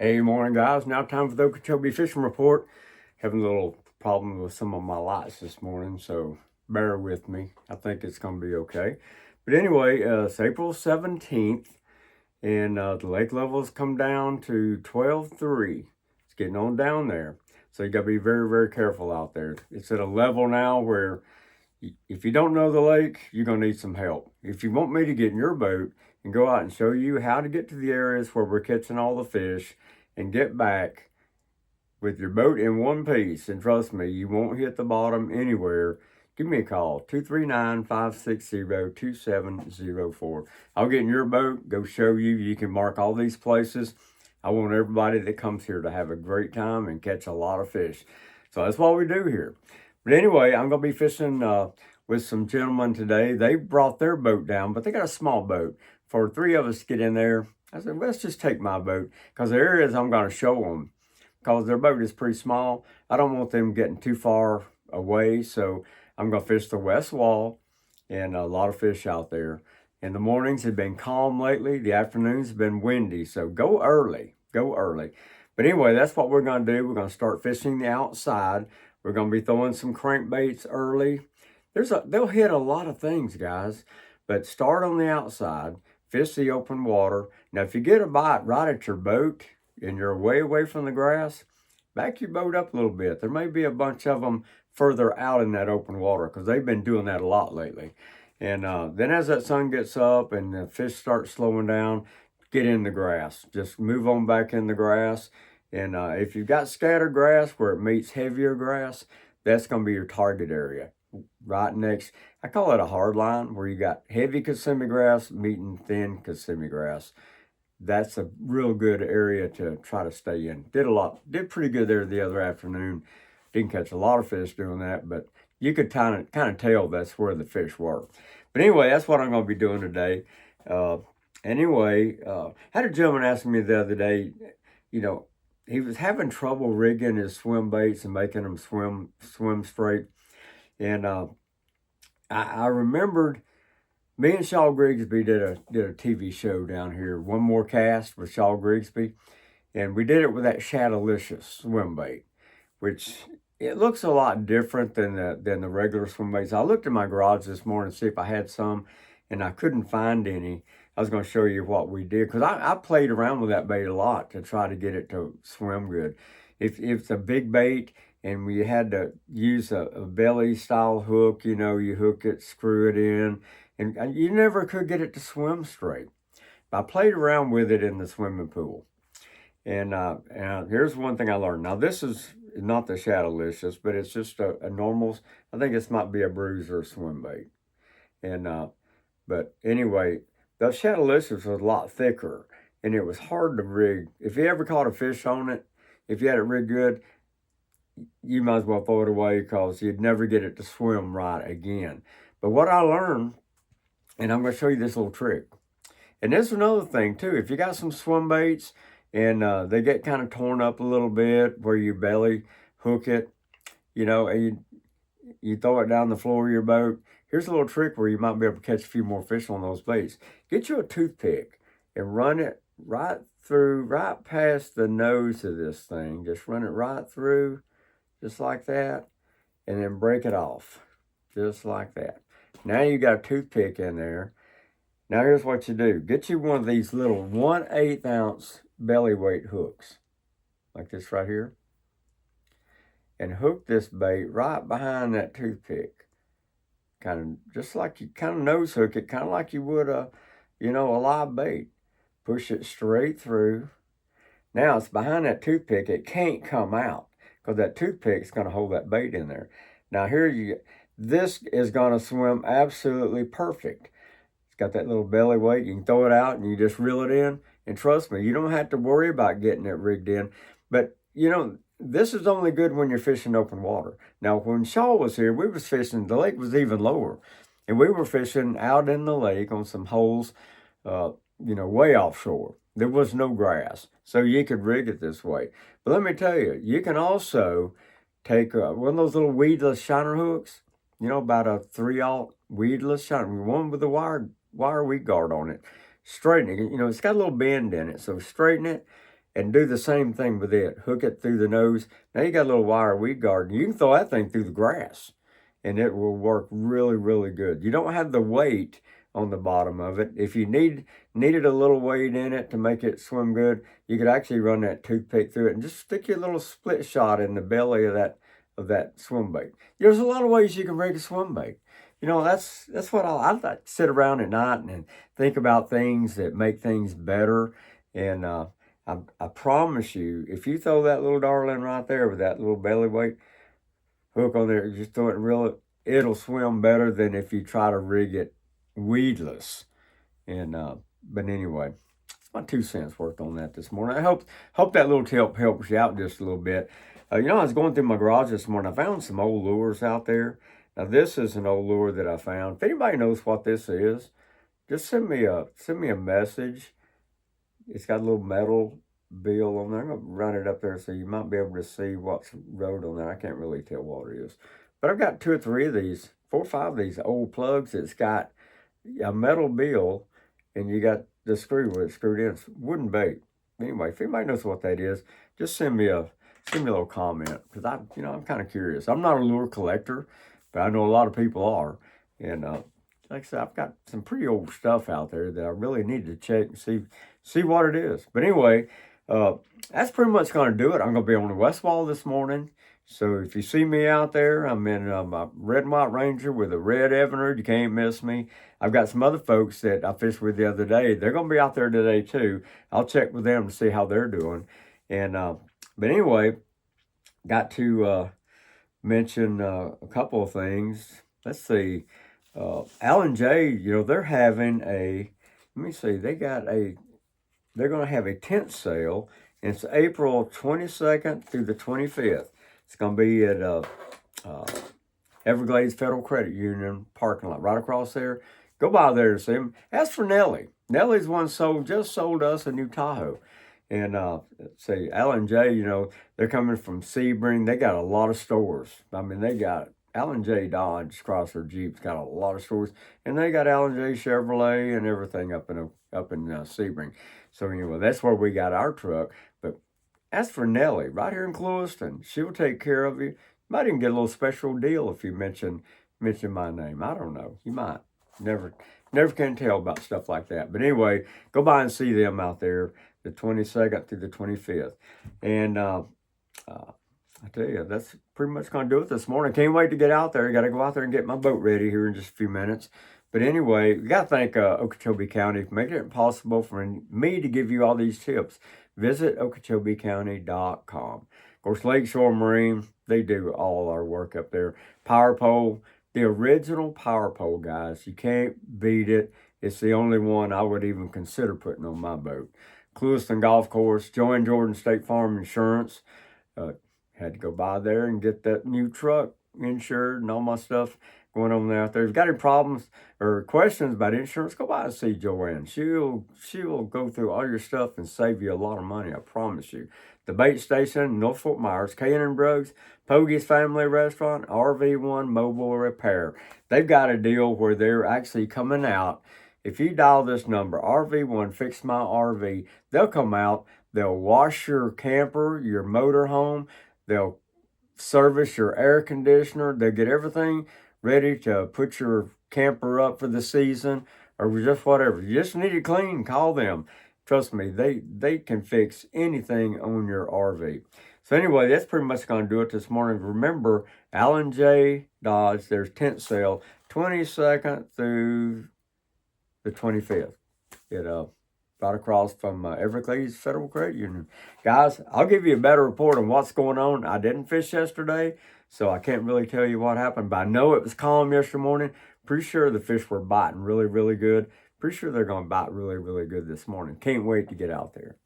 Hey, morning, guys. Now time for the Okeechobee Fishing Report. Having a little problem with some of my lights this morning, so bear with me. I think it's going to be okay. But anyway, it's April 17th, and the lake levels come down to 12.3. It's getting on down there. So you got to be very, very careful out there. It's at a level now where if you don't know the lake, you're going to need some help. If you want me to get in your boat and go out and show you how to get to the areas where we're catching all the fish and get back with your boat in one piece, and trust me, you won't hit the bottom anywhere, give me a call, 239-560-2704. I'll get in your boat, go show you. You can mark all these places. I want everybody that comes here to have a great time and catch a lot of fish. So that's what we do here. But anyway, I'm going to be fishing with some gentlemen today. They brought their boat down, but they got a small boat. For three of us to get in there, I said, well, let's just take my boat, because the areas I'm going to show them, because their boat is pretty small, I don't want them getting too far away. So I'm going to fish the west wall, and a lot of fish out there. And the mornings have been calm lately. The afternoons have been windy. So go early. Go early. But anyway, that's what we're going to do. We're going to start fishing the outside. We're going to be throwing some crankbaits early. They'll hit a lot of things, guys. But start on the outside. Fish the open water. Now, if you get a bite right at your boat and you're way away from the grass, back your boat up a little bit. There may be a bunch of them further out in that open water, because they've been doing that a lot lately. And then as that sun gets up and the fish start slowing down, get in the grass. Just move on back in the grass. And if you've got scattered grass where it meets heavier grass, that's going to be your target area. Right next, I call it a hard line, where you got heavy Kissimmee grass meeting thin Kissimmee grass. That's a real good area to try to stay in. Did pretty good there the other afternoon. Didn't catch a lot of fish doing that, but you could kind of tell that's where the fish were. But anyway, that's what I'm going to be doing today. Had a gentleman ask me the other day, he was having trouble rigging his swim baits and making them swim straight. And I remembered me and Shaw Grigsby did a TV show down here, One More Cast with Shaw Grigsby, and we did it with that Shadowlicious swim bait, which it looks a lot different than the regular swim baits. I looked in my garage this morning to see if I had some, and I couldn't find any. I was going to show you what we did, because I played around with that bait a lot to try to get it to swim good. If it's a big bait and we had to use a belly style hook, you hook it, screw it in, and you never could get it to swim straight. I played around with it in the swimming pool. And here's one thing I learned. Now, this is not the Shadowlicious, but it's just a normal, I think this might be a bruiser swim bait. And but anyway, the Shadowlicious was a lot thicker, and it was hard to rig. If you ever caught a fish on it, if you had it rigged good, you might as well throw it away, because you'd never get it to swim right again. But what I learned, and I'm going to show you this little trick. And this is another thing too. If you got some swim baits and they get kind of torn up a little bit where you belly hook it, and you throw it down the floor of your boat, here's a little trick where you might be able to catch a few more fish on those baits. Get you a toothpick and run it right past the nose of this thing. Just run it right through, just like that, and then break it off, just like that. Now you got a toothpick in there. Now here's what you do. Get you one of these little 1/8 ounce belly weight hooks, like this right here, and hook this bait right behind that toothpick. Kind of just like you kind of nose hook it, kind of like you would a live bait. Push it straight through. Now it's behind that toothpick. It can't come out, because that toothpick is going to hold that bait in there. Now this is going to swim absolutely perfect. It's got that little belly weight. You can throw it out and you just reel it in. And trust me, you don't have to worry about getting it rigged in. But, this is only good when you're fishing open water. Now, when Shaw was here, we was fishing, the lake was even lower. And we were fishing out in the lake on some holes, way offshore. There was no grass, so you could rig it this way. But let me tell you, you can also take one of those little weedless shiner hooks, about a 3/0 weedless shiner, one with a wire weed guard on it. Straighten it. It's got a little bend in it, so straighten it and do the same thing with it. Hook it through the nose. Now you got a little wire weed guard. You can throw that thing through the grass and it will work really, really good. You don't have the weight on the bottom of it. If you needed a little weight in it to make it swim good, you could actually run that toothpick through it and just stick your little split shot in the belly of that swim bait. There's a lot of ways you can rig a swim bait. That's what I like to sit around at night and think about things that make things better. And I promise you, if you throw that little darling right there with that little belly weight hook on there, just throw it and reel it, it'll swim better than if you try to rig it weedless. And but anyway, it's my 2 cents worth on that this morning. I hope that little tip helps you out just a little bit. I was going through my garage this morning. I found some old lures out there. Now this is an old lure that I found. If anybody knows what this is, just send me a message. It's got a little metal bill on there. I'm gonna run it up there so you might be able to see what's wrote on there. I can't really tell what it is, but I've got 2 or 3 of these, 4 or 5 of these old plugs. It's got a metal bill, and you got the screw with it screwed in. It's wooden bait. Anyway, if anybody knows what that is, just send me a little comment, because I'm kind of curious. I'm not a lure collector, but I know a lot of people are, and like I said, I've got some pretty old stuff out there that I really need to check and see what it is. But anyway, that's pretty much going to do it. I'm going to be on the West Wall this morning. So if you see me out there, I'm in my red and white Ranger with a red Evinrude. You can't miss me. I've got some other folks that I fished with the other day. They're going to be out there today too. I'll check with them to see how they're doing. And but anyway, got to mention a couple of things. Let's see. Alan J, they're having let me see, they're going to have a tent sale. And it's April 22nd through the 25th. It's going to be at Everglades Federal Credit Union parking lot right across there. Go by there to see them. Ask for Nellie. Nellie's one just sold us a new Tahoe. And let's see, Alan J, they're coming from Sebring. They got a lot of stores. I mean, they got Alan J Dodge Chrysler Jeep's got a lot of stores, and they got Alan J Chevrolet and everything up in Sebring. So anyway, that's where we got our truck. But ask for Nellie right here in Clewiston. She will take care of you. Might even get a little special deal if you mention my name. I don't know. You might. Never can tell about stuff like that. But anyway, go by and see them out there the 22nd through the 25th. And I tell you, that's pretty much going to do it this morning. Can't wait to get out there. Got to go out there and get my boat ready here in just a few minutes. But anyway, we got to thank Okeechobee County for making it possible for me to give you all these tips. Visit OkeechobeeCounty.com. Of course, Lakeshore Marine, they do all our work up there. Power pole, the original power pole, guys. You can't beat it. It's the only one I would even consider putting on my boat. Clewiston Golf Course, Joanne Jordan State Farm Insurance. Had to go by there and get that new truck insured and all my stuff going on there out there. If you've got any problems or questions about insurance, go by and see Joanne. She'll go through all your stuff and save you a lot of money, I promise you. The Bait Station, North Fort Myers, K&N Bruggs, Pogie's Family Restaurant, RV1 Mobile Repair. They've got a deal where they're actually coming out. If you dial this number, RV1, Fix My RV, they'll come out. They'll wash your camper, your motorhome. They'll service your air conditioner. They'll get everything ready to put your camper up for the season or just whatever. You just need it clean, call them. Trust me, they can fix anything on your RV. So anyway, that's pretty much going to do it this morning. Remember, Alan J Dodge, there's tent sale 22nd through the 25th. Right across from Everglades Federal Credit Union. Guys, I'll give you a better report on what's going on. I didn't fish yesterday, so I can't really tell you what happened, but I know it was calm yesterday morning. Pretty sure the fish were biting really, really good. Pretty sure they're going to bite really, really good this morning. Can't wait to get out there.